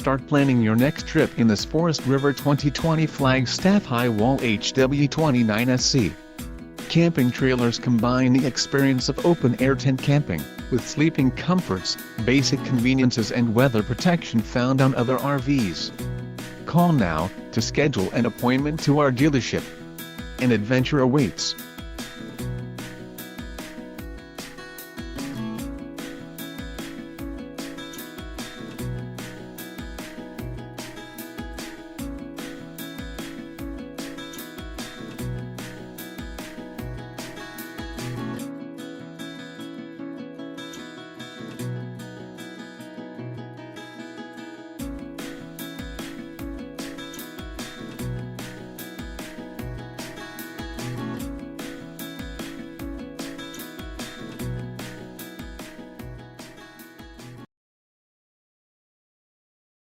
start planning your next trip in this Forest River 2020 Flagstaff HW29SC. Camping trailers combine the experience of open-air tent camping, with sleeping comforts, basic conveniences and weather protection found on other RVs. Call now, to schedule an appointment to our dealership. An adventure awaits.